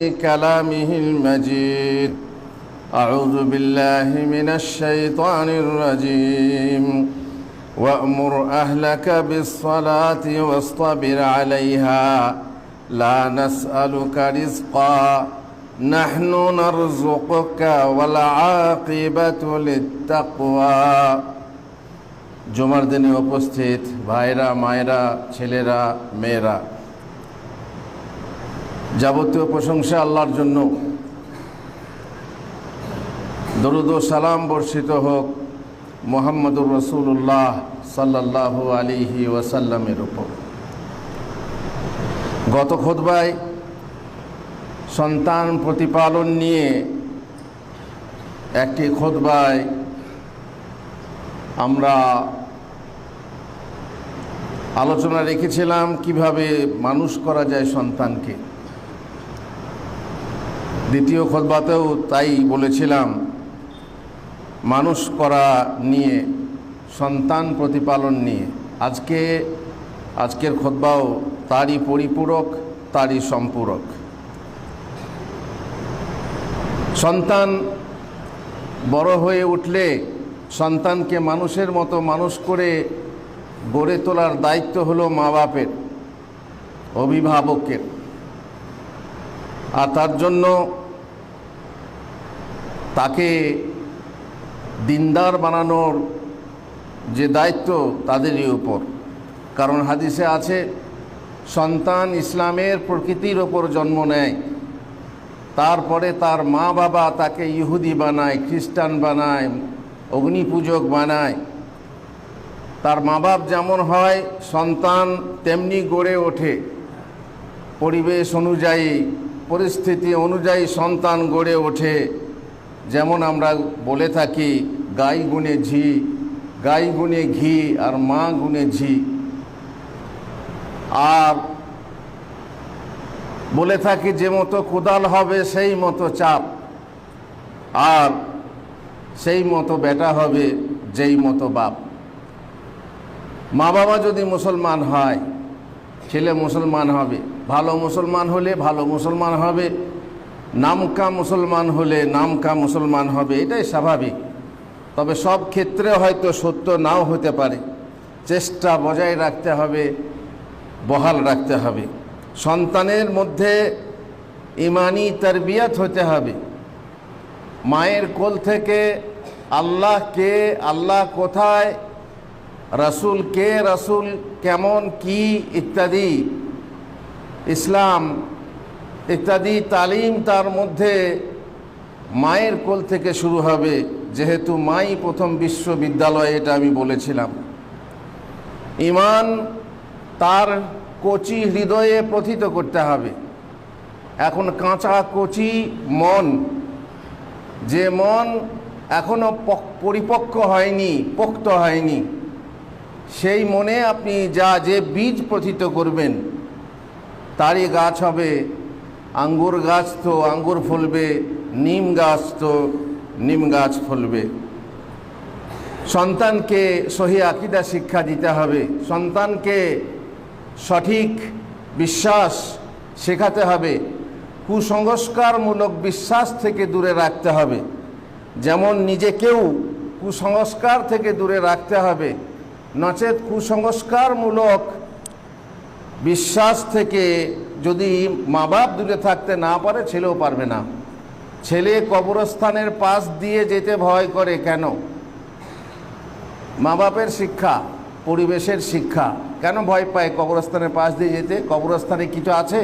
كلامه المجيد. أعوذ بالله من الشيطان الرجيم. وأمر أهلك بالصلاة واصطبر عليها لا نسألك رزقا نحن نرزقك والعاقبة للتقوى. জুমার দিনে উপস্থিত ভাইরা, মায়েরা, ছেলেরা, মেয়েরা, যাবতীয় প্রশংসা আল্লাহর জন্য। দরুদ ও সালাম বর্ষিত হোক মুহাম্মদুর রাসূলুল্লাহ সাল্লাল্লাহু আলাইহি ওয়াসাল্লামের উপর। গত খুতবায় সন্তান প্রতিপালন নিয়ে একটি খুতবায় আমরা আলোচনা রেখেছিলাম কিভাবে মানুষ করা যায় সন্তানকে। দ্বিতীয় খুতবাতেও তাই বলেছিলাম, মানুষ করা নিয়ে, সন্তান প্রতিপালন নিয়ে। আজকের খুতবাও তারই পরিপূরক, তারই সম্পূরক। সন্তান বড় হয়ে উঠলে সন্তানকে মানুষের মতো মানুষ করে গড়ে তোলার দায়িত্ব হলো মা বাপের, অভিভাবকের। আর তার জন্য তাকে দিনদার বানানোর যে দায়িত্ব তাদেরই উপর। কারণ হাদিসে আছে, সন্তান ইসলামের প্রকৃতির ওপর জন্ম নেয়, তারপরে তার মা বাবা তাকে ইহুদি বানায়, খ্রিস্টান বানায়, অগ্নিপূজক বানায়। তার মা বাপ যেমন হয় সন্তান তেমনি গড়ে ওঠে। পরিবেশ অনুযায়ী, পরিস্থিতি অনুযায়ী সন্তান গড়ে ওঠে। যেমন আমরা বলে থাকি, গাই গুণে ঝি, গাই গুণে ঘি, আর মা গুণে ঝি। আর বলে থাকি, যে মতো কোদাল হবে সেই মতো চাপ, আর সেই মতো বেটা হবে যেই মতো বাপ। মা বাবা যদি মুসলমান হয়, ছেলে মুসলমান হবে। ভালো মুসলমান হলে ভালো মুসলমান হবে, নামকা মুসলমান হলে নামকা মুসলমান হবে, এটাই স্বাভাবিক। তবে সব ক্ষেত্রে হয়তো সত্য নাও হতে পারে। চেষ্টা বজায় রাখতে হবে, বহাল রাখতে হবে। সন্তানের মধ্যে ইমানি তারবিয়াত হতে হবে। মায়ের কোল থেকে আল্লাহ কে, আল্লাহ কোথায়, রাসূল কে, রাসূল কেমন, কি ইত্যাদি, ইসলাম ইত্যাদি তালিম তার মধ্যে মায়ের কোল থেকে শুরু হবে। যেহেতু মাই প্রথম বিশ্ববিদ্যালয়, এটা আমি বলেছিলাম। ঈমান তার কচি হৃদয়ে প্রথিত করতে হবে। এখন কাঁচা কচি মন, যে মন এখনো পরিপক্ক হয়নি, পোক্ত হয়নি, সেই মনে আপনি যে বীজ প্রথিত করবেন তারই গাছ হবে। আঙ্গুর গাছ তো আঙ্গুর ফলবে, নিম গাছ তো নিম গাছ ফলবে। সন্তানকে সহি আকীদা শিক্ষা দিতে হবে, সন্তানকে সঠিক বিশ্বাস শেখাতে হবে, কুসংস্কারমূলক বিশ্বাস থেকে দূরে রাখতে হবে। যেমন নিজেকেও কুসংস্কার থেকে দূরে রাখতে হবে, নচেত কুসংস্কারমূলক বিশ্বাস থেকে যদি মা বাপ দূরে থাকতে না পারে, ছেলেও পারবে না। ছেলে কবরস্থানের পাশ দিয়ে যেতে ভয় করে কেন? মা বাপের শিক্ষা, পরিবেশের শিক্ষা। কেন ভয় পায় কবরস্থানের পাশ দিয়ে যেতে? কবরস্থানে কিছু আছে?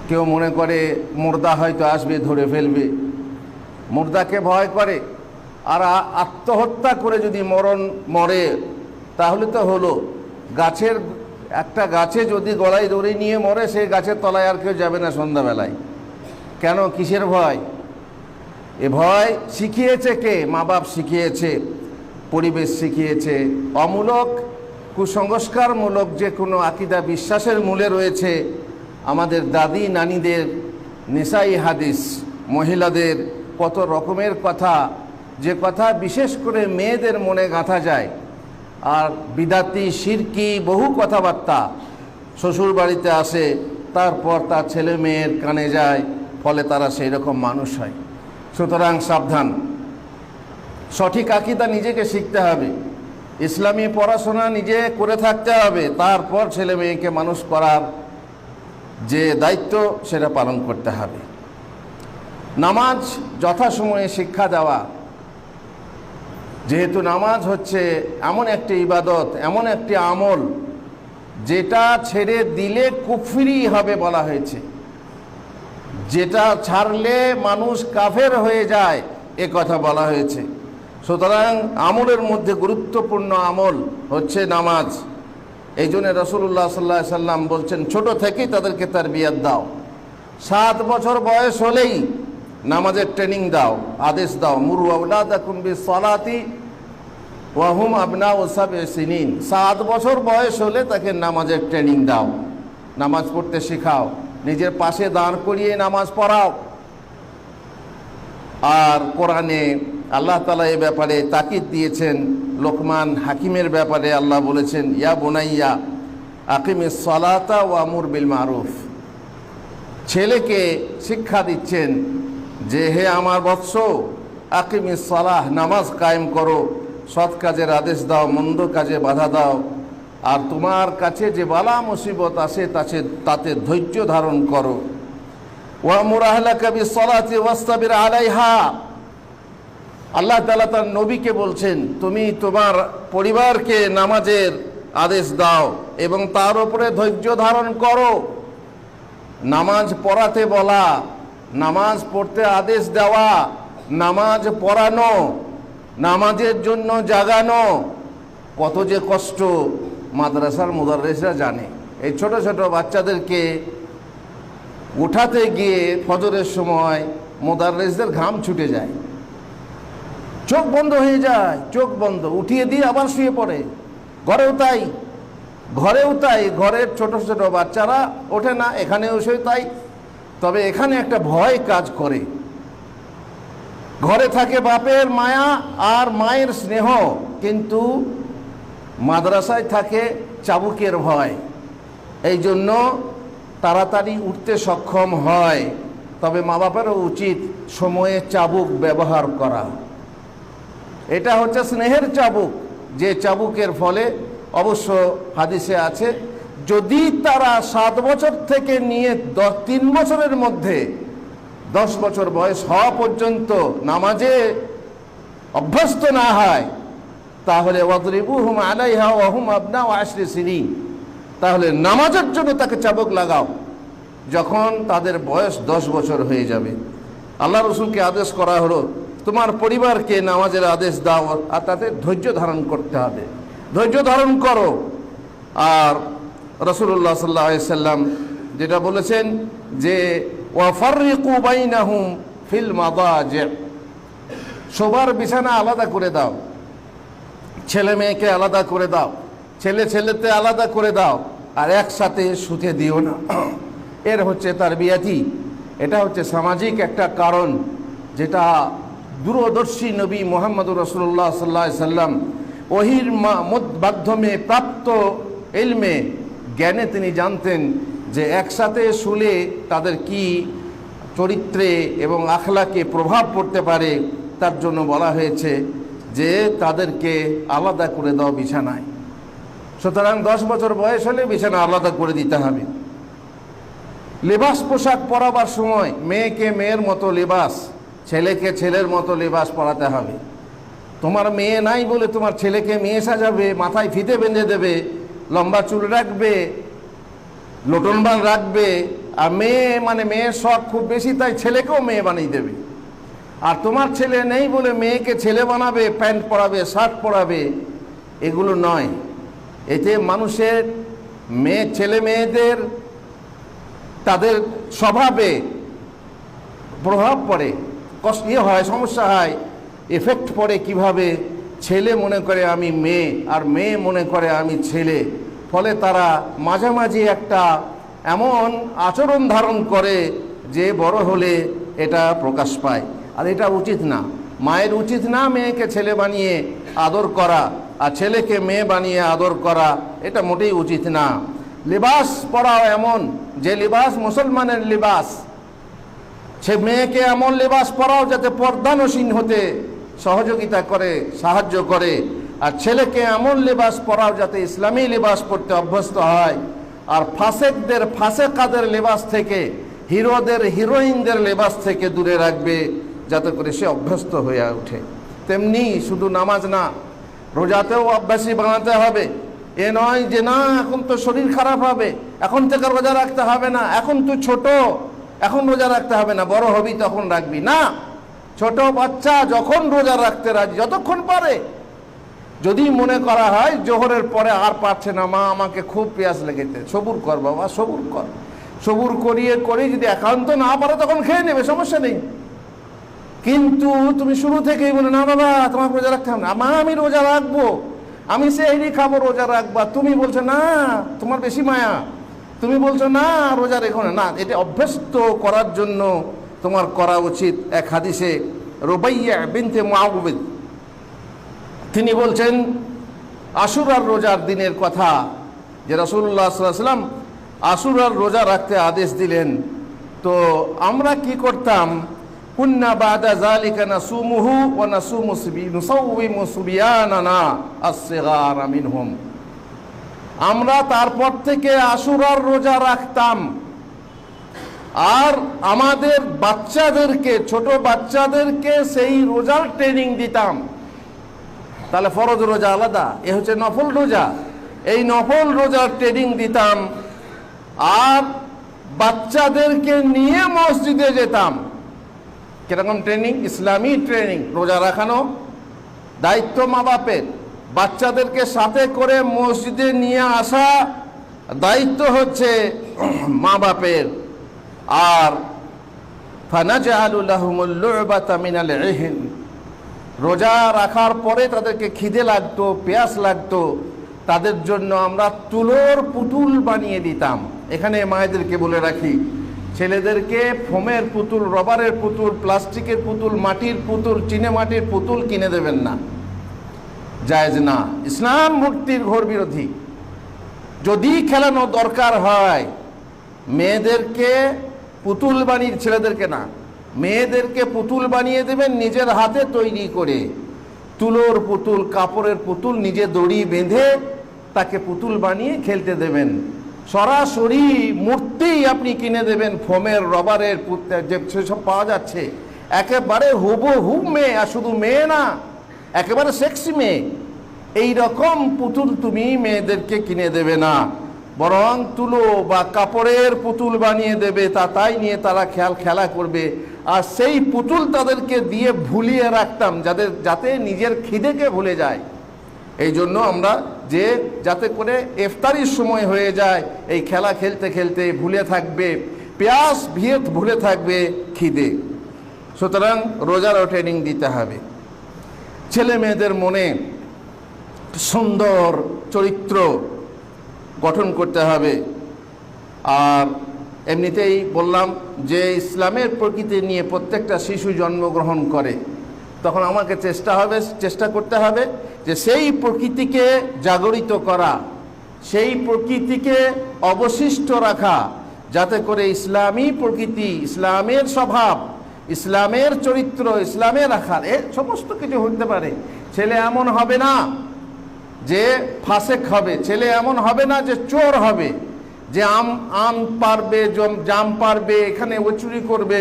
কেউ মনে করে মুর্দা হয়তো আসবে, ধরে ফেলবে, মুর্দাকে ভয় করে। আর আত্মহত্যা করে যদি মরে তাহলে তো হলো। একটা গাছে যদি গলায় দড়ি নিয়ে মরে, সেই গাছের তলায় আর কেউ যাবে না সন্ধ্যাবেলায়। কেন? কিসের ভয়? এ ভয় শিখিয়েছে কে? মা বাপ শিখিয়েছে, পরিবেশ শিখিয়েছে। অমূলক, কুসংস্কারমূলক যে কোনো আকীদা বিশ্বাসের মূলে রয়েছে আমাদের দাদি নানিদের নিসাই হাদিস, মহিলাদের কত রকমের কথা, যে কথা বিশেষ করে মেয়েদের মনে গাঁথা যায়। আর বিদাতি, শিরকি বহু কথাবার্তা শ্বশুর বাড়িতে আসে, তারপর তার ছেলে মেয়ের কানে যায়, ফলে তারা সেই রকম মানুষ হয়। সুতরাং সাবধান, সঠিক আকীদা নিজেকে শিখতে হবে, ইসলামী পড়াশোনা নিজে করে থাকতে হবে, তারপর ছেলে মেয়েকে মানুষ করার যে দায়িত্ব সেটা পালন করতে হবে। নামাজ যথাসময়ে শিক্ষা দেওয়া, যেহেতু নামাজ হচ্ছে এমন একটি ইবাদত, এমন একটি আমল যেটা ছেড়ে দিলে কুফরি হবে বলা হয়েছে, যেটা ছাড়লে মানুষ কাফের হয়ে যায় এ কথা বলা হয়েছে। সুতরাং আমলের মধ্যে গুরুত্বপূর্ণ আমল হচ্ছে নামাজ। এই জন্য রাসূলুল্লাহ সাল্লাল্লাহু আলাইহি সাল্লাম বলছেন, ছোট থেকেই তাদেরকে তারবিয়াত দাও, 7 বছর বয়স হলেই নামাজের ট্রেনিং দাও, আদেশ দাও। মুরু আওলাদাকুম বিসসালাতি ওয়া হুম আবনাউ 7 সিনিন, 7 বছর বয়স হলে তাকে নামাজের ট্রেনিং দাও, নামাজ পড়তে শেখাও, নিজের পাশে দাঁড় করিয়ে নামাজ পড়াও। আর কোরআনে আল্লাহ তাআলা এই ব্যাপারে তাকিদ দিয়েছেন। লোকমান হাকিমের ব্যাপারে আল্লাহ বলেছেন, ইয়া বুনাইয়া আকিমিস সালাতা ওয়া আমুর বিল মারুফ। ছেলেকে শিক্ষা দিচ্ছেন যে, হে আমার বৎস, আকিমিস সালাহ, নামাজ কায়েম করো, সৎ কাজের আদেশ দাও, মন্দ কাজে বাধা দাও, আর তোমার কাছে যে বালা মুসিবত আসে তাতে ধৈর্য ধারণ করো। ওয়ামুর আহলাকা বিসসালাতি ওয়াসতাবির আলাইহা। আল্লাহ তাআলা তার নবীকে বলছেন, তুমি তোমার পরিবারকে নামাজের আদেশ দাও এবং তার উপরে ধৈর্য ধারণ করো। নামাজ পড়াতে বলা, নামাজ পড়তে আদেশ দেওয়া, নামাজ পড়ানো, নামাজের জন্য জাগানো, কত যে কষ্ট মাদ্রাসার মুদাররিসরা জানে। এই ছোট ছোট বাচ্চাদেরকে উঠাতে গিয়ে ফজরের সময় মুদাররিসদের ঘাম ছুটে যায়, চোখ বন্ধ হয়ে যায়, চোখ বন্ধ, উঠিয়ে দিয়ে আবার শুয়ে পড়ে। ঘরেও তাই, ঘরের ছোট ছোট বাচ্চারা ওঠে না, এখানেও সেই তাই। তবে এখানে একটা ভয় কাজ করে, ঘরে থাকে বাপের মায়া আর মায়ের স্নেহ, কিন্তু মাদ্রাসায় থাকে চাবুকের ভয়। এই জন্য তাড়াতাড়ি উঠতে সক্ষম হয়। তবে মা বাপেরও উচিত সময়ে চাবুক ব্যবহার করা। এটা হচ্ছে স্নেহের চাবুক, যে চাবুকের ফলে অবশ্য হাদিসে আছে, যদি তারা 7 বছর থেকে নিয়ে 3 বছরের মধ্যে 10 বছর বয়স হওয়া পর্যন্ত নামাজে অভ্যস্ত না হয়, তাহলে ওয়াদরিবুহুম আলাইহা ওয়া হুম আবনাউ 10 সিনিন, তাহলে নামাজের জন্য তাকে চাবুক লাগাও যখন তাদের বয়স 10 বছর হয়ে যাবে। আল্লাহ রসুলকে আদেশ করা হলো, তোমার পরিবারকে নামাজের আদেশ দাও, আর তাতে ধৈর্য ধারণ করতে হবে, ধৈর্য ধারণ করো। আর রাসূলুল্লাহ সাল্লাল্লাহু আলাইহি সাল্লাম যেটা বলেছেন যে, ওয়াফাররিকু বাইনাহুম ফিল মাদাজি, সবার বিছানা আলাদা করে দাও, ছেলে মেয়েকে আলাদা করে দাও, ছেলেতে আলাদা করে দাও, আর একসাথে শুতে দিও না। এর হচ্ছে তারবিয়াতি, এটা হচ্ছে সামাজিক একটা কারণ, যেটা দূরদর্শী নবী মুহাম্মদুর রাসূলুল্লাহ সাল্লাল্লাহু আলাইহি সাল্লাম ওহীর মাধ্যমে প্রাপ্ত ইলমে জ্ঞানে তিনি জানতেন যে একসাথে শুলে তাদের কি চরিত্রে এবং আখলাকে প্রভাব পড়তে পারে। তার জন্য বলা হয়েছে যে তাদেরকে আলাদা করে দাও বিছানায়। সুতরাং 10 বছর বয়স হলে বিছানা আলাদা করে দিতে হবে। লেবাস পোশাক পরাবার সময় মেয়েকে মেয়ের মতো লেবাস, ছেলেকে ছেলের মতো লেবাস পরাতে হবে। তোমার মেয়ে নাই বলে তোমার ছেলেকে মেয়ে সাজাবে, মাথায় ফিতে বেঁধে দেবে, লম্বা চুল রাখবে, লোটনবান রাখবে, আর মেয়ের শখ খুব বেশি, তাই ছেলেকেও মেয়ে বানিয়ে দেবে। আর তোমার ছেলে নেই বলে মেয়েকে ছেলে বানাবে, প্যান্ট পরাবে, শার্ট পরাবে, এগুলো নয়। এতে মানুষের ছেলে মেয়েদের তাদের স্বভাবে প্রভাব পড়ে, হয়, সমস্যা হয়, এফেক্ট পড়ে। কিভাবে? ছেলে মনে করে আমি মেয়ে, আর মেয়ে মনে করে আমি ছেলে, ফলে তারা মাঝামাঝি একটা এমন আচরণ ধারণ করে যে বড় হলে এটা প্রকাশ পায়। আর এটা উচিত না। মায়ের উচিত না মেয়েকে ছেলে বানিয়ে আদর করা, আর ছেলেকে মেয়ে বানিয়ে আদর করা, এটা মোটেই উচিত না। লিবাস পরাও এমন যে লিবাস মুসলমানের লিবাস, সে মেয়েকে এমন লিবাস পরাও যাতে পর্দানসীন হতে সহযোগিতা করে, সাহায্য করে। আর ছেলেকে এমন লিবাস পরাও যাতে ইসলামী লিবাস পরতে অভ্যস্ত হয়। আর ফাসেকদের, ফাসেকাদের লিবাস থেকে, হিরোদের, হিরোইনদের লিবাস থেকে দূরে রাখবে, যাতে করে সে অভ্যস্ত হয়ে ওঠে। তেমনি শুধু নামাজ না, রোজাতেও অভ্যাসী বানাতে হবে। এ নয় যে না এখন তো শরীর খারাপ হবে, এখন থেকে রোজা রাখতে হবে না, এখন তুই ছোট, এখন রোজা রাখতে হবে না, বড় হবি তখন রাখবি না। ছোট বাচ্চা যখন রোজা রাখতে রাজি, যতক্ষণ পারে। যদি মনে করা হয় জোহরের পরে আর পারছে না, মা আমাকে খুব পেঁয়াজ লেগেছে, সবুর কর বাবা, সবুর কর। সবুর করিয়ে যদি একান্ত না পারে তখন খেয়ে নেবে, সমস্যা নেই। কিন্তু তুমি শুরু থেকেই বলে না বাবা তোমাকে রোজা রাখতে হবে না, মা আমি রোজা রাখবো, আমি সেহরি খাবো, রোজা রাখবা। তুমি বলছো না, তোমার বেশি মায়া, তুমি বলছো না রোজা রেখো না। না, এটা অভ্যস্ত করার জন্য তোমার করা উচিত। এক হাদিসে রুবাইয়া বিনতে মুআউবিদ তিনি বলছেন আশুরার রোজার দিনের কথা, যে রাসূলুল্লাহ সাল্লাল্লাহু আলাইহি ওয়াসাল্লাম আশুরার রোজা রাখতে আদেশ দিলেন। তো আমরা কি করতাম, কুন্না বাদা যালিকা নাসুমুহু ওয়া নুসাউবিমু সুবিয়ানানা আস-সিগারা মিনহুম। আমরা তারপর থেকে আশুরার রোজা রাখতাম আর আমাদের বাচ্চাদেরকে, ছোট বাচ্চাদেরকে সেই রোজার ট্রেনিং দিতাম। তাহলে ফরজ রোজা আলাদা, এ হচ্ছে নফল রোজা। এই নফল রোজার ট্রেনিং দিতাম আর বাচ্চাদেরকে নিয়ে মসজিদে যেতাম। কিরকম ট্রেনিং? ইসলামী ট্রেনিং। রোজা রাখানো দায়িত্ব মা বাপের, বাচ্চাদেরকে সাথে করে মসজিদে নিয়ে আসা দায়িত্ব হচ্ছে মা বাপের। আর ফানাজআলু লাহুমুল লু'বাতা মিনাল ইহন, রোজা রাখার পরে তাদেরকে খিদে লাগতো, পেয়াস লাগতো, তাদের জন্য আমরা তুলোর পুতুল বানিয়ে দিতাম। এখানে মায়েদেরকে বলে রাখি, ছেলেদেরকে ফোমের পুতুল, রবারের পুতুল, প্লাস্টিকের পুতুল, মাটির পুতুল, চিনে মাটির পুতুল কিনে দেবেন না, জায়েজ না। ইসলাম মূর্তির ঘোর বিরোধী। যদি খেলানো দরকার হয় মেয়েদেরকে পুতুল বানিয়ে, ছেলেদেরকে না, মেয়েদেরকে পুতুল বানিয়ে দেবেন নিজের হাতে তৈরি করে। তুলোর পুতুল, কাপড়ের পুতুল, নিজে দড়ি বেঁধে তাকে পুতুল বানিয়ে খেলতে দেবেন। সরাসরি মূর্তি আপনি কিনে দেবেন, ফোমের, রবারের, যে সেসব পাওয়া যাচ্ছে, একেবারে হুবহু মেয়ে। আর শুধু মেয়ে না, একেবারে সেক্সি মেয়ে। এই রকম পুতুল তুমি মেয়েদেরকে কিনে দেবে না, বরং তুলো বা কাপড়ের পুতুল বানিয়ে দেবে, তাই নিয়ে তারা খেলা করবে। আর সেই পুতুল তাদেরকে দিয়ে ভুলিয়ে রাখতাম, যাতে নিজের খিদেকে ভুলে যায়। এই জন্য আমরা যাতে করে ইফতারির সময় হয়ে যায়, এই খেলা খেলতে খেলতে ভুলে থাকবে পেয়াস, ভুলে থাকবে খিদে। সুতরাং রোজারও ট্রেনিং দিতে হবে। ছেলে মেয়েদের মনে সুন্দর চরিত্র গঠন করতে হবে। আর এমনিতেই বললাম যে ইসলামের প্রকৃতি নিয়ে প্রত্যেকটা শিশু জন্মগ্রহণ করে, তখন আমাকে চেষ্টা করতে হবে যে সেই প্রকৃতিকে জাগরিত করা, সেই প্রকৃতিকে অবশিষ্ট রাখা, যাতে করে ইসলামী প্রকৃতি, ইসলামের স্বভাব, ইসলামের চরিত্র, ইসলামের আখার, সমস্ত কিছু হতে পারে। ছেলে এমন হবে না যে ফাসেক হবে, ছেলে এমন হবে না যে চোর হবে, যে আম পারবে, জাম পারবে, এখানে ও চুরি করবে,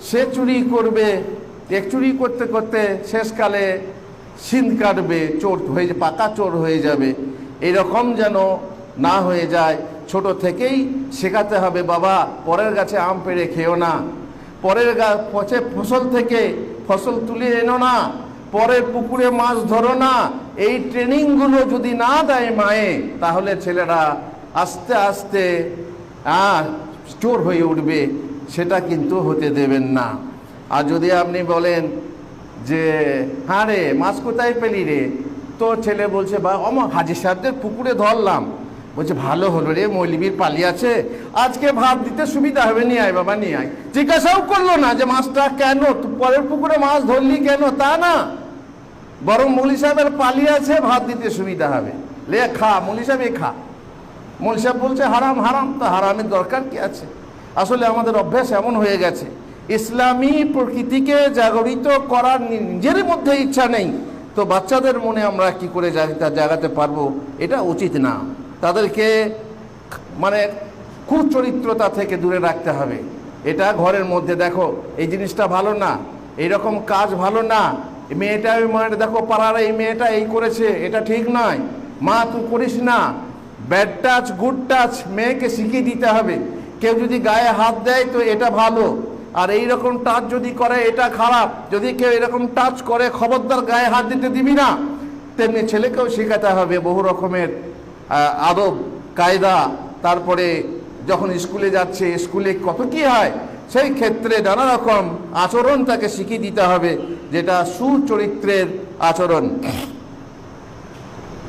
সে চুরি করবে, এক চুরি করতে করতে শেষকালে সিন্ধ কাটবে, চোর হয়ে, পাকা চোর হয়ে যাবে। এরকম যেন না হয়ে যায়। ছোট থেকেই শেখাতে হবে, বাবা পরের গাছে আম পেড়ে খেও না, পরের পচে ফসল থেকে ফসল তুলে এনো না, পরের পুকুরে মাছ ধরো না। এই ট্রেনিংগুলো যদি না দেয় মায়ে, তাহলে ছেলেরা আস্তে আস্তে চোর হয়ে উঠবে। সেটা কিন্তু হতে দেবেন না। আর যদি আপনি বলেন যে হ্যাঁ রে মাছ কোথায় পেলি রে, তো ছেলে বলছে বা হাজি সাহেবদের পুকুরে ধরলাম, বলছে ভালো হলো রে, মৌলবীর পালি আছে, আজকে ভাত দিতে সুবিধা হবে, নিয়ে আয় বাবা নিয়ে আয়। জিজ্ঞাসাও করলো না যে মাছটা কেন পরের পুকুরে মাছ ধরলি কেন, তা না, বরং মৌলী সাহেবের পালি আছে, ভাত দিতে সুবিধা হবে, লে খা মৌলী সাহেব, খা। মৌলভী সাহেব বলছে হারাম হারাম, তো হারামের দরকার কি আছে? আসলে আমাদের অভ্যাস এমন হয়ে গেছে, ইসলামী প্রকৃতিকে জাগরিত করার নিজের মধ্যে ইচ্ছা নেই, তো বাচ্চাদের মনে আমরা কি করে জাগাতে পারবো? এটা উচিত না। তাদেরকে মানে কুচরিত্রতা থেকে দূরে রাখতে হবে। এটা ঘরের মধ্যে দেখো এই জিনিসটা ভালো না, এইরকম কাজ ভালো না, মেয়েটা মানে দেখো পাড়ার এই মেয়েটা এই করেছে, এটা ঠিক নয়, মা তুই করিস না। ব্যাড টাচ গুড টাচ মেয়েকে শিখিয়ে দিতে হবে। কেউ যদি গায়ে হাত দেয় তো এটা ভালো, আর এই রকম টাচ যদি করে এটা খারাপ। যদি কেউ এরকম টাচ করে খবরদার গায়ে হাত দিতে দিবি না। তেমনি ছেলেকেও শেখাতে হবে বহু রকমের আদব কায়দা। তারপরে যখন স্কুলে যাচ্ছে, স্কুলে কত কি হয়, সেই ক্ষেত্রে নানা রকম আচরণ তাকে শিখিয়ে দিতে হবে, যেটা সুচরিত্রের আচরণ।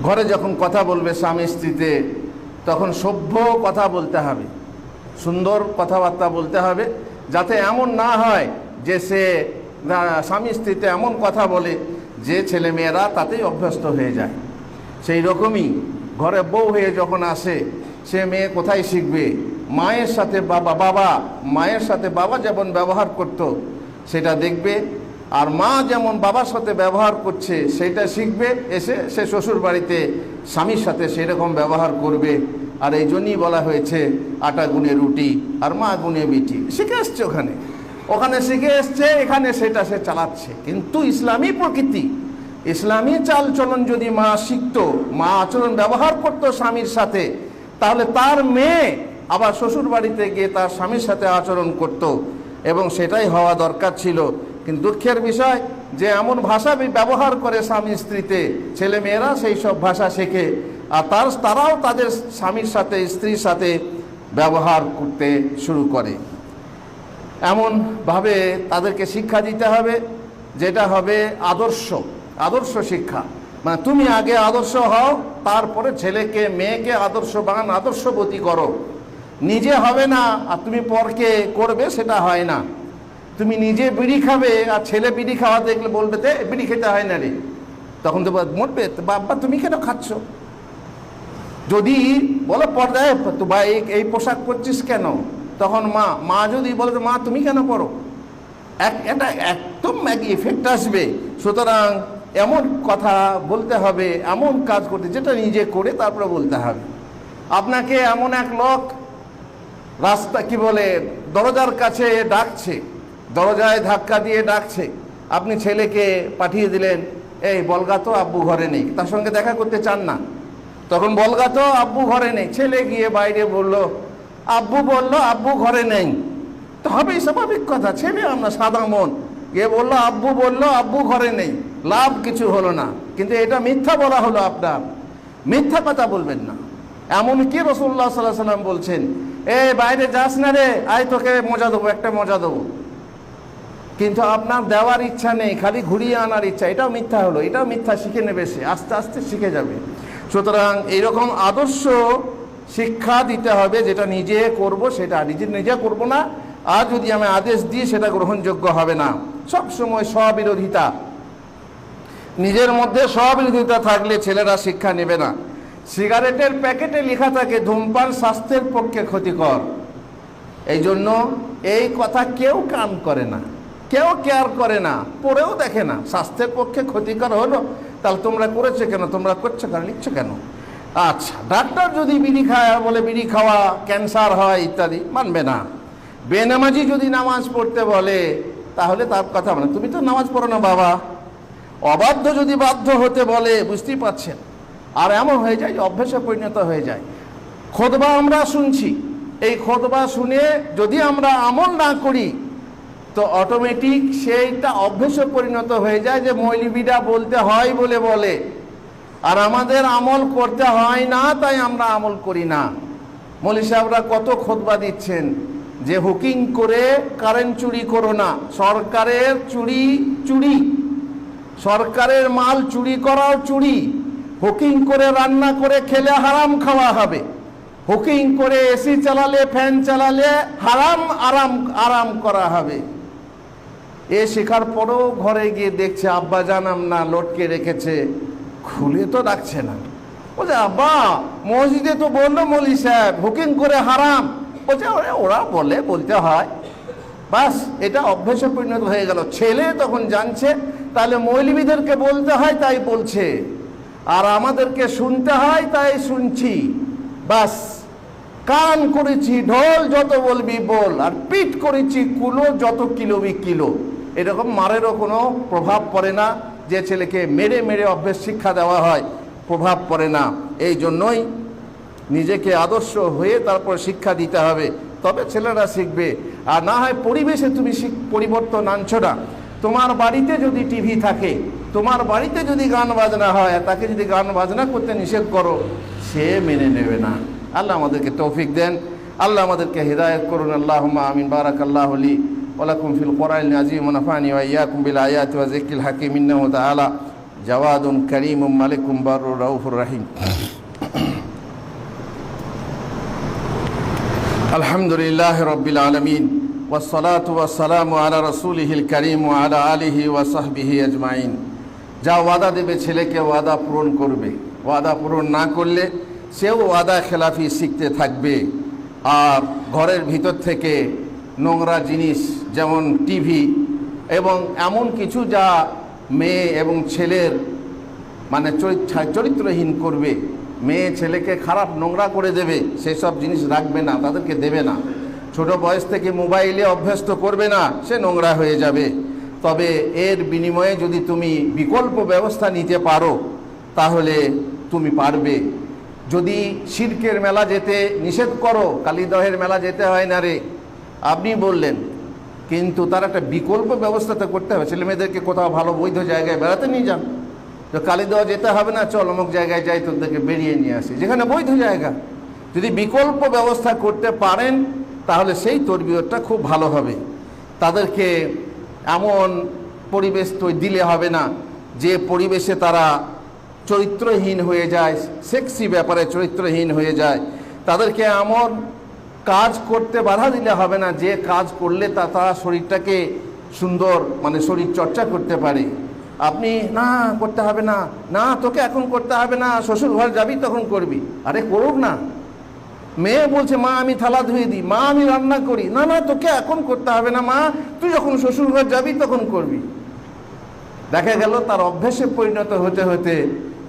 ঘরে যখন কথা বলবে স্বামী স্ত্রীতে, তখন সভ্য কথা বলতে হবে, সুন্দর কথাবার্তা বলতে হবে, যাতে এমন না হয় যে সে স্বামী স্ত্রীতে এমন কথা বলে যে ছেলে মেয়েরা তাতেই অভ্যস্ত হয়ে যায়। সেই রকমই ঘরে বউ হয়ে যখন আসে, সে মেয়ে কোথায় শিখবে? মায়ের সাথে মায়ের সাথে বাবা যেমন ব্যবহার করত সেটা দেখবে, আর মা যেমন বাবার সাথে ব্যবহার করছে সেটা শিখবে। এসে সে শ্বশুর বাড়িতে স্বামীর সাথে সেরকম ব্যবহার করবে। আর এই জন্যই বলা হয়েছে আটা গুনে রুটি আর মা গুনে বিটি। শিখে এসছে ওখানে শিখে এসছে, এখানে সেটা সে চালাচ্ছে। কিন্তু ইসলামী প্রকৃতি, ইসলামী চালচলন যদি মা শিখত, মা আচরণ ব্যবহার করতো স্বামীর সাথে, তাহলে তার মেয়ে আবার শ্বশুর বাড়িতে গিয়ে তার স্বামীর সাথে আচরণ করত, এবং সেটাই হওয়া দরকার ছিল। কিন্তু দুঃখের বিষয় যে এমন ভাষা ব্যবহার করে স্বামী স্ত্রীতে, ছেলে মেয়েরা সেই সব ভাষা শেখে, আর তারাও তাদের স্বামীর সাথে স্ত্রীর সাথে ব্যবহার করতে শুরু করে। এমনভাবে তাদেরকে শিক্ষা দিতে হবে যেটা হবে আদর্শ শিক্ষা। মানে তুমি আগে আদর্শ হও, তারপরে ছেলেকে মেয়েকে আদর্শবান আদর্শবতী করো। নিজে হবে না আর তুমি পরকে করবে, সেটা হয় না। তুমি নিজে বিড়ি খাবে আর ছেলে বিড়ি খাওয়া দেখলে বলবে তে বিড়ি খেতে হয় না রে, তখন তো মরবে, বাবা তুমি কেন খাচ্ছ? যদি বলো পর্দায় তো ভাই এই পোশাক পরছিস কেন, তখন মা যদি বলে মা তুমি কেন পরো, এটা একদম এফেক্ট আসবে। সুতরাং এমন কথা বলতে হবে, এমন কাজ করতে যেটা নিজে করে তারপরে বলতে হবে। আপনাকে এমন এক লোক রাস্তা কি বলে দরজার কাছে ডাকছে, দরজায় ধাক্কা দিয়ে ডাকছে, আপনি ছেলেকে পাঠিয়ে দিলেন, এই বলগা তো আব্বু ঘরে নেই, তার সঙ্গে দেখা করতে চান না, তখন বলগা তো আব্বু ঘরে নেই। ছেলে গিয়ে বাইরে বলল, আব্বু বলল আব্বু ঘরে নেই, তো হবেই স্বাভাবিক কথা, ছেলে আমরা সাদা মন, গিয়ে বললো আব্বু বলল আব্বু ঘরে নেই, লাভ কিছু হলো না। কিন্তু এটা মিথ্যা বলা হলো, আপনার মিথ্যা কথা বলবেন না। এমনকি রাসূলুল্লাহ সাল্লাল্লাহু আলাইহি ওয়াসাল্লাম বলছেন, এই বাইরে যাস না রে, আয় তোকে মজা দেবো, একটা মজা দেবো, কিন্তু আপনার দেওয়ার ইচ্ছা নেই, খালি ঘুরিয়ে আনার ইচ্ছা, এটাও মিথ্যা হলো, এটাও মিথ্যা। শিখে নেবে সে, আস্তে আস্তে শিখে যাবে। সুতরাং এইরকম আদর্শ শিক্ষা দিতে হবে, যেটা নিজে করব সেটা নিজে করব না, আর যদি আমি আদেশ দিই সেটা গ্রহণযোগ্য হবে না। সব সময় স্ববিরোধিতা, নিজের মধ্যে স্ববিরোধিতা থাকলে ছেলেরা শিক্ষা নেবে না। সিগারেটের প্যাকেটে লেখা থাকে ধূমপান স্বাস্থ্যের পক্ষে ক্ষতিকর, এই জন্য এই কথা কেউ কান করে না, কেউ কেয়ার করে না, পড়েও দেখে না। স্বাস্থ্যের পক্ষে ক্ষতিকর হলো, তাহলে তোমরা করেছো কেন, তোমরা করছো কেন, লিখছো কেন? আচ্ছা, ডাক্তার যদি বিড়ি খায় বলে বিড়ি খাওয়া ক্যান্সার হয় ইত্যাদি, মানবে না। বেনামাজি যদি নামাজ পড়তে বলে তাহলে তার কথা মানে, তুমি তো নামাজ পড়ো না বাবা। অবাধ্য যদি বাধ্য হতে বলে, বুঝতেই পারছেন। আর এমন হয়ে যায় যে অভ্যাসে পরিণত হয়ে যায়। খুতবা আমরা শুনছি, এই খুতবা শুনে যদি আমরা আমল না করি তো অটোমেটিক সেইটা অভ্যাসে পরিণত হয়ে যায়, যে মৌলবীরা বলতে হয় বলে, আর আমাদের আমল করতে হয় না, তাই আমরা আমল করি না। মৌলভী সাহেবরা কত খুতবা দিচ্ছেন যে হুকিং করে কারেন্ট চুরি করো না, সরকারের চুরি, সরকারের মাল চুরি করাও চুরি, হুকিং করে রান্না করে খেলে হারাম খাওয়া হবে, হুকিং করে এসি চালালে ফ্যান চালালে আরাম করা হবে। এ শেখার পরেও ঘরে গিয়ে দেখছে আব্বা জানাম না লটকে রেখেছে, খুলে তো রাখছে না, বলছে আব্বা মসজিদে তো বললো মৌলী সাহেব হুকিং করে হারাম। বলছে ওরা বলতে হয়, বাস এটা অভ্যাসে পরিণত হয়ে গেল। ছেলে তখন জানছে তাহলে মৌলবীদেরকে বলতে হয় তাই বলছে, আর আমাদেরকে শুনতে হয় তাই শুনছি। বাস কান করেছি ঢোল, যত বলবি বল, আর পিঠ করেছি কুলো, যত কিলোবি কিলো। এরকম মারেরও কোনো প্রভাব পড়ে না, যে ছেলেকে মেরে মেরে অভ্যেস শিক্ষা দেওয়া হয় প্রভাব পড়ে না। এই জন্যই নিজেকে আদর্শ হয়ে তারপর শিক্ষা দিতে হবে, তবে ছেলেরা শিখবে। আর না হয় পরিবেশে তুমি পরিবর্তন আনছো না। তোমার বাড়িতে যদি টিভি থাকে, তোমার বাড়িতে যদি গান বাজনা হয়, তাকে যদি গান বাজনা করতে নিষেধ করো, সে মেনে নেবে না। আল্লাহ আমাদেরকে তৌফিক দেন, আল্লাহ আমাদেরকে হিদায়াত করুন। আল্লাহুম্মা আমিন। বারাকাল্লাহু লি ওয়া লাকুম ফিল কোরআনিল আযীম ওয়া নাফানি ওয়া ইয়্যাকুম বিল আয়াতি ওয়া যিকরিল হাকীম। ইন্নাহু তাআলা জাওয়াদুন কারীমুম মালিকুম বাররুর রাউফুর রাহিম। আলহামদুলিল্লাহি রাব্বিল আলামিন ওয়াসসালাতু ওয়াসসালামু আলা রাসূলিহিল কারীম ওয়া আলা আলিহি ওয়া সাহবিহি আজমাইন। যা ওয়াদা দেবে ছেলেকে ওয়াদা পূরণ করবে, ওয়াদা পূরণ না করলে সেও ওয়াদা খেলাফি শিখতে থাকবে। আর ঘরের ভিতর থেকে নোংরা জিনিস যেমন টিভি এবং এমন কিছু যা মেয়ে এবং ছেলের মানে চরিত্রহীন করবে, মেয়ে ছেলেকে খারাপ নোংরা করে দেবে, সেসব জিনিস রাখবে না, তাদেরকে দেবে না। ছোট বয়স থেকে মোবাইলে অভ্যস্ত করবে না, সে নোংরা হয়ে যাবে। তবে এর বিনিময়ে যদি তুমি বিকল্প ব্যবস্থা নিতে পারো তাহলে তুমি পারবে। যদি শিরকের মেলা যেতে নিষেধ করো, কালীদহের মেলা যেতে হয় না রে, আপনি বললেন, কিন্তু তার একটা বিকল্প ব্যবস্থা তো করতে হবে। ছেলে মেয়েদেরকে কোথাও ভালো বৈধ জায়গায় বেড়াতে নিয়ে যান, তো কালীদহ যেতে হবে না, চল অমুক জায়গায় যাই, তোদেরকে বেরিয়ে নিয়ে আসি, যেখানে বৈধ জায়গা। যদি বিকল্প ব্যবস্থা করতে পারেন তাহলে সেই তরবিয়তটা খুব ভালো হবে। তাদেরকে এমন পরিবেশ তো দিলে হবে না যে পরিবেশে তারা চরিত্রহীন হয়ে যায়, সেক্সি ব্যাপারে চরিত্রহীন হয়ে যায়। তাদেরকে এমন কাজ করতে বাধা দিলে হবে না যে কাজ করলে তারা শরীরটাকে সুন্দর মানে শরীর চর্চা করতে পারে। আপনি না করতে হবে না, না তোকে এখন করতে হবে না, শ্বশুর ঘর যাবি তখন করবি। আরে করুক না। মেয়ে বলছে মা আমি থালা ধুয়ে দিই, মা আমি রান্না করি, না না তোকে এখন করতে হবে না মা, তুই যখন শ্বশুর ঘর যাবি তখন করবি। দেখা গেল তার অভ্যেসে পরিণত হতে হতে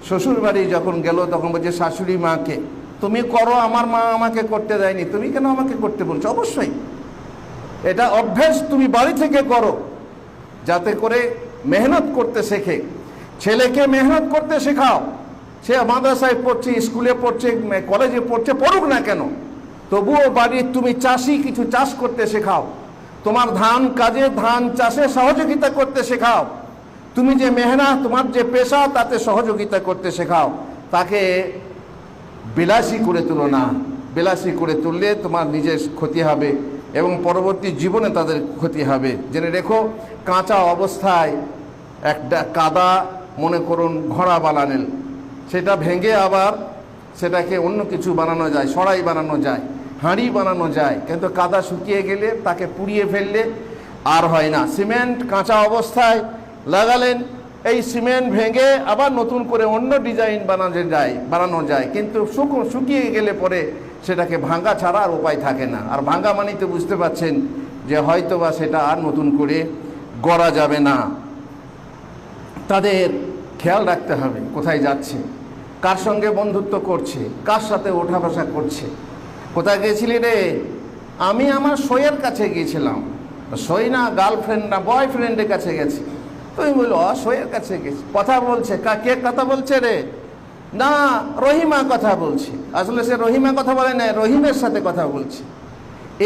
শ্বশুর বাড়ি যখন গেল তখন বলছে শাশুড়ি মাকে, তুমি করো, আমার মা আমাকে করতে দেয়নি, তুমি কেন আমাকে করতে বলছো? অবশ্যই এটা অভ্যেস তুমি বাড়ি থেকে করো, যাতে করে মেহনত করতে শেখে। ছেলেকে মেহনত করতে শেখাও। সে মাদ্রাসায় পড়ছে, স্কুলে পড়ছে, কলেজে পড়ছে, পড়ুক না কেন, তবুও বাড়ির তুমি চাষি, কিছু চাষ করতে শেখাও। তোমার ধান কাজে, ধান চাষে সহযোগিতা করতে শেখাও। তুমি যে মেহনত, তোমার যে পেশা, তাতে সহযোগিতা করতে শেখাও। তাকে বিলাসী করে তুলো না। বিলাসী করে তুললে তোমার নিজের ক্ষতি হবে এবং পরবর্তী জীবনে তাদের ক্ষতি হবে। জেনে রেখো, কাঁচা অবস্থায় একটা কাদা মনে করুন ঘোড়া বানালেন, সেটা ভেঙে আবার সেটাকে অন্য কিছু বানানো যায়, সরাই বানানো যায়, হাঁড়ি বানানো যায়, কিন্তু কাদা শুকিয়ে গেলে তাকে পুড়িয়ে ফেললে আর হয় না। সিমেন্ট কাঁচা অবস্থায় লাগালেন, এই সিমেন্ট ভেঙে আবার নতুন করে অন্য ডিজাইন বানানো যায়, কিন্তু শুকিয়ে গেলে পরে সেটাকে ভাঙা ছাড়া আর উপায় থাকে না। আর ভাঙা মানেই তো বুঝতে পারছেন যে হয়তো বা সেটা আর নতুন করে গড়া যাবে না। তাদের খেয়াল রাখতে হবে কোথায় যাচ্ছে, কার সঙ্গে বন্ধুত্ব করছে, কার সাথে ওঠা বসা করছে। কোথায় গিয়েছিলি রে? আমি আমার সইয়ের কাছে গিয়েছিলাম। সই না, গার্লফ্রেন্ড না, বয়ফ্রেন্ডের কাছে গেছি। তুমি বললো সইয়ের কাছে গেছি। কথা বলছে, কে কথা বলছে রে? না, রহিমা কথা বলছে। আসলে সে রহিমা কথা বলে না, রহিমের সাথে কথা বলছে।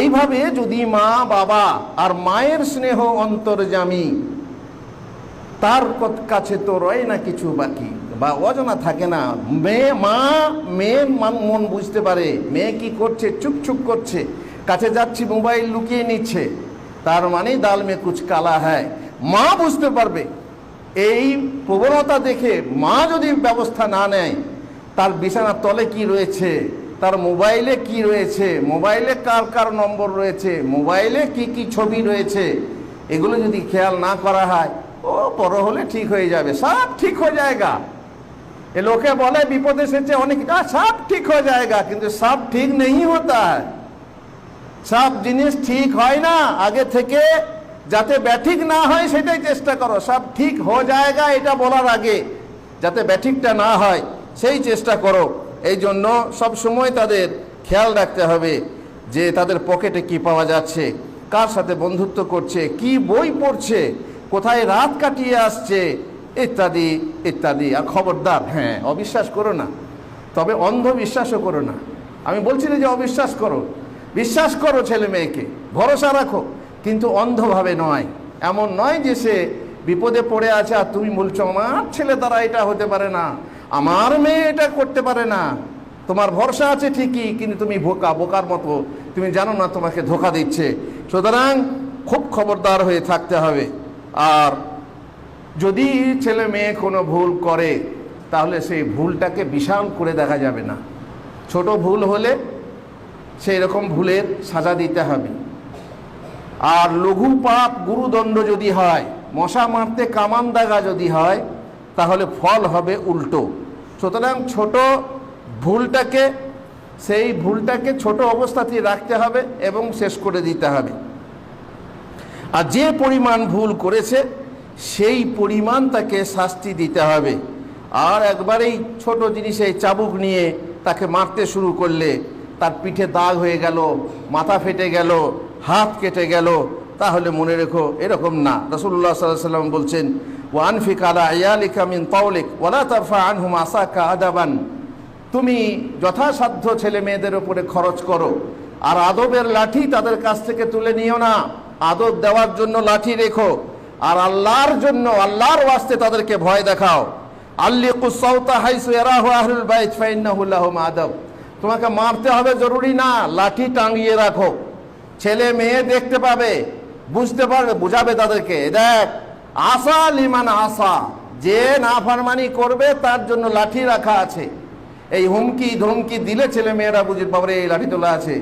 এইভাবে যদি মা বাবা আর মায়ের স্নেহ অন্তর্যামী, তার কাছে তো রয় না কিছু বাকি বা অজানা থাকে না। মেয়ে মন বুঝতে পারে, মেয়ে কি করছে, চুপ করছে, কাছে যাচ্ছি মোবাইল লুকিয়ে নিচ্ছে, তার মানে দাল মে কুছ কালা হ্যায়। মা বুঝতে পারবে। এই প্রবণতা দেখে মা যদি ব্যবস্থা না নেয়, তার বিছানার তলে কি রয়েছে, তার মোবাইলে কি রয়েছে, মোবাইলে কার নম্বর রয়েছে, মোবাইলে কি ছবি রয়েছে, এগুলো যদি খেয়াল না করা হয়, ও বড় হলে ঠিক হয়ে যাবে, সব ঠিক হয়ে যায়গা। এ লোকে বলে বিপদ এসেছে অনেক, সব ঠিক হয়ে যায়গা, কিন্তু সব ঠিক নেই হতা है। সব জিনিস ঠিক হয় না, আগে থেকে যাতে ব্যাঠিক না হয় সেটাই চেষ্টা করো। সব ঠিক হয়ে যায়গা এটা বলার আগে যাতে ব্যাঠিকটা না হয় সেই চেষ্টা করো। এই জন্য সব সময় তাদের খেয়াল রাখতে হবে যে তাদের পকেটে কি পাওয়া যাচ্ছে, কার সাথে বন্ধুত্ব করছে, কি বই পড়ছে, কোথায় রাত কাটিয়ে আসছে, ইত্যাদি ইত্যাদি। আর খবরদার, হ্যাঁ, অবিশ্বাস করো না, তবে অন্ধবিশ্বাসও করো না। আমি বলছি না যে অবিশ্বাস করো, বিশ্বাস করো ছেলে মেয়েকে, ভরসা রাখো, কিন্তু অন্ধভাবে নয়। এমন নয় যে সে বিপদে পড়ে আছে আর তুমি বলছো আমার ছেলে দ্বারা এটা হতে পারে না, আমার মেয়ে এটা করতে পারে না। তোমার ভরসা আছে ঠিকই, কিন্তু তুমি বোকার মতো, তুমি জানো না তোমাকে ধোকা দিচ্ছে। সুতরাং খুব খবরদার হয়ে থাকতে হবে। আর যদি ছেলে মেয়ে কোনো ভুল করে তাহলে সেই ভুলটাকে বিশাল করে দেখা যাবে না। ছোট ভুল হলে সেই রকম ভুলের সাজা দিতে হবে। আর লঘু পাপ গুরুদণ্ড যদি হয়, মশা মারতে কামান দাগা যদি হয়, তাহলে ফল হবে উল্টো। সুতরাং ছোট ভুলটাকে, সেই ভুলটাকে ছোট অবস্থাতেই রাখতে হবে এবং শেষ করে দিতে হবে। আর যে পরিমাণ ভুল করেছে সেই পরিমাণ তাকে শাস্তি দিতে হবে। আর একবারেই ছোট জিনিসে চাবুক নিয়ে তাকে মারতে শুরু করলে তার পিঠে দাগ হয়ে গেল, মাথা ফেটে গেল, হাত কেটে গেল, তাহলে মনে রেখো এরকম না। রাসূলুল্লাহ সাল্লাল্লাহু আলাইহি ওয়াসাল্লাম বলছেন, ওয়ানফিক আলা আয়ালিকা মিন তাওলিক ওয়ালা তারফা আনহুম আসাকা আদাবান। তুমি যথাসাধ্য ছেলে মেয়েদের উপরে খরচ করো, আর আদবের লাঠি তাদের কাছ থেকে তুলে নিও না। আদব দেওয়ার জন্য লাঠি রেখো, আর আল্লাহর জন্য, আল্লাহর ওয়াস্তে তাদেরকে ভয় দেখাও। আল্লিকুস সাওতা হাইসু ইয়ারাহু আহলুল বাইত ফাইন্নাহু লাহুম আদাব। তোমাকে মারতে হবে জরুরি না, লাঠি টাঙিয়ে রাখো, ছেলে মেয়ে দেখতে পাবে, বুঝতে পারবে, বুঝাবে তাদেরকে, দেখ আসা লিমান আসা, যে নাফরমানি করবে তার জন্য লাঠি রাখা আছে। এই হুমকি ধমকি দিলে ছেলে মেয়েরা বুঝে, বাবারে এই লাঠি তোলা আছে,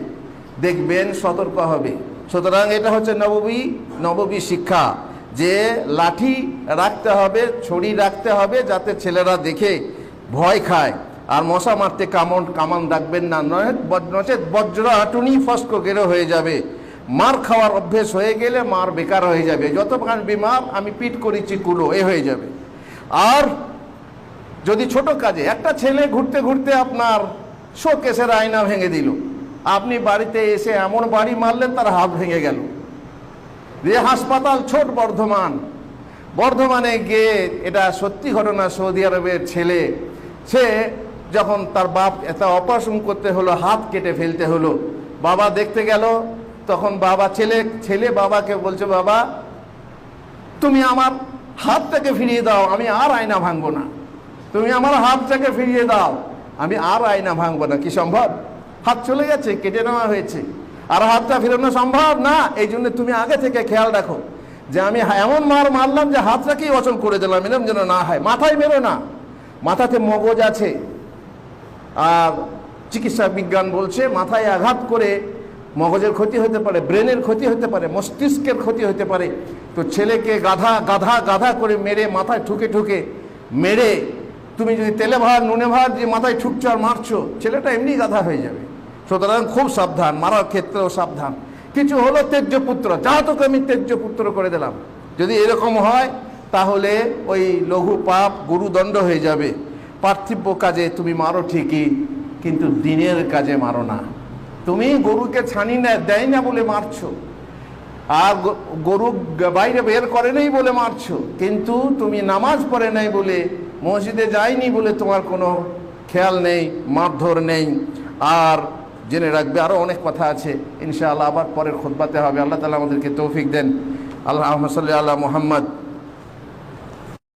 দেখবেন, সতর্ক হবে। সুতরাং এটা হচ্ছে নববী শিক্ষা, যে লাঠি রাখতে হবে, ছড়ি রাখতে হবে, যাতে ছেলেরা দেখে ভয় খায়। আর মশা মারতে কামান রাখবেন না, নচেত বজ্র হাঁটুনি ফস্কো গেরো হয়ে যাবে। মার খাওয়ার অভ্যেস হয়ে গেলে মার বেকার হয়ে যাবে, যতক্ষণ বিমার আমি পিট করেছি কুলো এ হয়ে যাবে। আর যদি ছোট কাজে একটা ছেলে ঘুরতে ঘুরতে আপনার শোকেসের আয়না ভেঙে দিল, আপনি বাড়িতে এসে এমন বাড়ি মারলেন তার হাত ভেঙে গেল। যে হাসপাতাল ছোট বর্ধমানে গিয়ে, এটা সত্যি ঘটনা, সৌদি আরবের ছেলে, সে যখন তার বাপ একটা অপারেশন করতে হলো, হাত কেটে ফেলতে হলো, বাবা দেখতে গেল, তখন ছেলে বাবাকে বলছে, বাবা তুমি আমার হাতটাকে ফিরিয়ে দাও, আমি আর আয়না ভাঙবো না, তুমি আমার হাতটাকে ফিরিয়ে দাও, আমি আর আয়না ভাঙবো না। কি সম্ভব? হাত চলে গেছে, কেটে নেওয়া হয়েছে, আর হাতটা ফেরানো সম্ভব না। এই জন্য তুমি আগে থেকে খেয়াল রাখো যে আমি এমন মারলাম যে হাতটাকেই অচল করে দিলাম, এরকম যেন না হয়। মাথায় মেরো না, মাথাতে মগজ আছে, আর চিকিৎসা বিজ্ঞান বলছে মাথায় আঘাত করে মগজের ক্ষতি হতে পারে, ব্রেনের ক্ষতি হতে পারে, মস্তিষ্কের ক্ষতি হতে পারে। তো ছেলেকে গাধা করে মেরে, মাথায় ঠুকে মেরে, তুমি যদি তেলে ভাত নুনে ভাত যে মাথায় ঠুকছো আর মারছো, ছেলেটা এমনি গাধা হয়ে যাবে। সুতরাং খুব সাবধান, মারার ক্ষেত্রেও সাবধান। কিছু হলো তেজ্য পুত্র, যা তোকে আমি তেজ্য পুত্র করে দিলাম, যদি এরকম হয় তাহলে ওই লঘু পাপ গুরুদণ্ড হয়ে যাবে। পার্থিব কাজে তুমি মারো ঠিকই, কিন্তু দিনের কাজে মারো না। তুমি গরুকে ছানি দেয় না বলে মারছো, আর গরু বাইরে বের করে নেই বলে মারছো, কিন্তু তুমি নামাজ পড়ে নাই বলে, মসজিদে যায়নি বলে তোমার কোনো খেয়াল নেই, মারধর নেই। আর জেনে রাখবে, আরও অনেক কথা আছে, ইনশাআল্লাহ আবার পরের খুতবাতে হবে। আল্লাহ তাআলা আমাদেরকে তৌফিক দেন। আল্লাহুম্মা সাল্লি আলা মুহাম্মদ